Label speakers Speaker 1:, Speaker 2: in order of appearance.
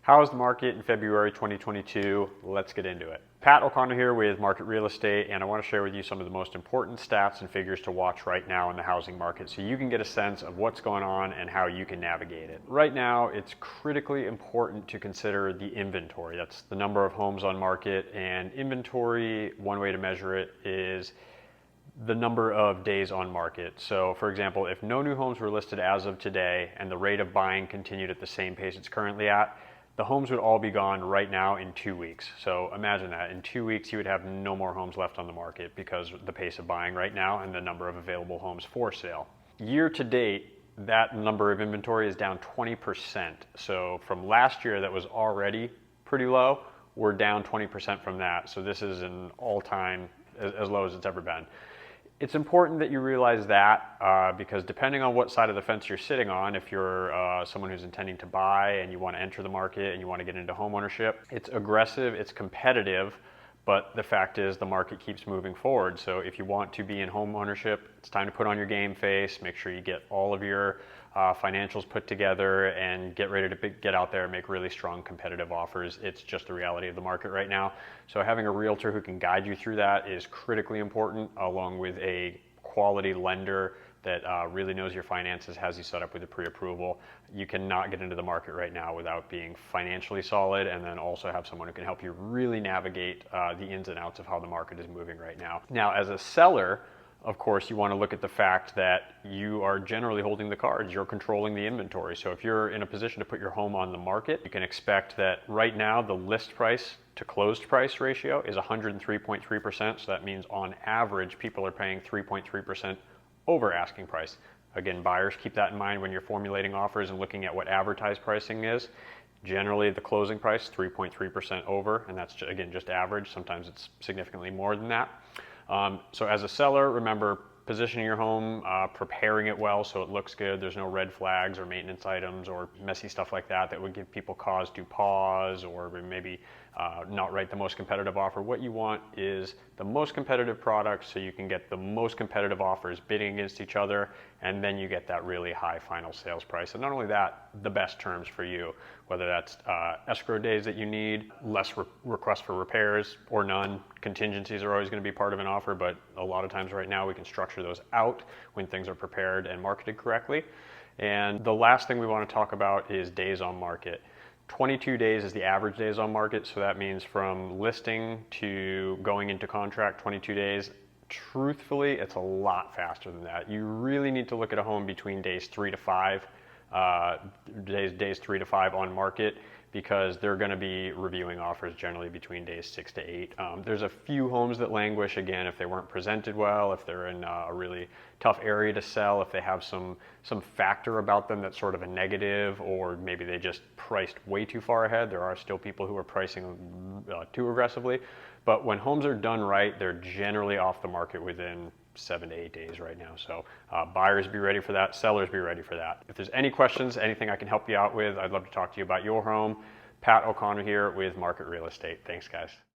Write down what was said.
Speaker 1: How's the market in February 2022? Let's get into it. Pat O'Connor here with Market Real Estate, and I want to share with you some of the most important stats and figures to watch right now in the housing market so you can get a sense of what's going on and how you can navigate it. Right now, it's critically important to consider the inventory. That's the number of homes on market, and inventory, one way to measure it is the number of days on market. So for example, if no new homes were listed as of today and the rate of buying continued at the same pace it's currently at, the homes would all be gone right now in 2 weeks. So imagine that. In 2 weeks, you would have no more homes left on the market because of the pace of buying right now and the number of available homes for sale. Year to date, that number of inventory is down 20%. So from last year that was already pretty low, we're down 20% from that. So this is an all-time as low as it's ever been. It's important that you realize that because depending on what side of the fence you're sitting on, if you're someone who's intending to buy and you want to enter the market and you want to get into home ownership, it's aggressive, it's competitive, but the fact is the market keeps moving forward. So if you want to be in home ownership, it's time to put on your game face, make sure you get all of your financials put together and get ready to get out there and make really strong competitive offers. It's just the reality of the market right now. So having a realtor who can guide you through that is critically important, along with a quality lender that really knows your finances, has you set up with a pre-approval. You cannot get into the market right now without being financially solid, and then also have someone who can help you really navigate the ins and outs of how the market is moving right now. Now, as a seller, of course, you want to look at the fact that you are generally holding the cards, you're controlling the inventory. So if you're in a position to put your home on the market, you can expect that right now the list price to closed price ratio is 103.3%. So that means on average, people are paying 3.3% over asking price. Again, buyers, keep that in mind when you're formulating offers and looking at what advertised pricing is. Generally, the closing price, 3.3% over, and that's, again, just average. Sometimes it's significantly more than that. So as a seller, remember positioning your home, preparing it well so it looks good. There's no red flags or maintenance items or messy stuff like that that would give people cause to pause or maybe not write the most competitive offer. What you want is the most competitive product so you can get the most competitive offers bidding against each other, and then you get that really high final sales price. And not only that, the best terms for you, whether that's escrow days that you need, less requests for repairs or none. Contingencies are always going to be part of an offer, but a lot of times right now we can structure those out when things are prepared and marketed correctly. And the last thing we want to talk about is days on market. 22 days is the average days on market, so that means from listing to going into contract, 22 days. Truthfully, it's a lot faster than that. You really need to look at a home between days 3 to 5, days 3 to 5 on market, because they're going to be reviewing offers generally between days 6 to 8. There's a few homes that languish, again, if they weren't presented well, if they're in a really tough area to sell, if they have some factor about them that's sort of a negative, or maybe they just priced way too far ahead. There are still people who are pricing too aggressively. But when homes are done right, they're generally off the market within 7 to 8 days right now. So buyers, be ready for that. Sellers, be ready for that. If there's any questions, anything I can help you out with, I'd love to talk to you about your home. Pat O'Connor here with Market Real Estate. Thanks, guys.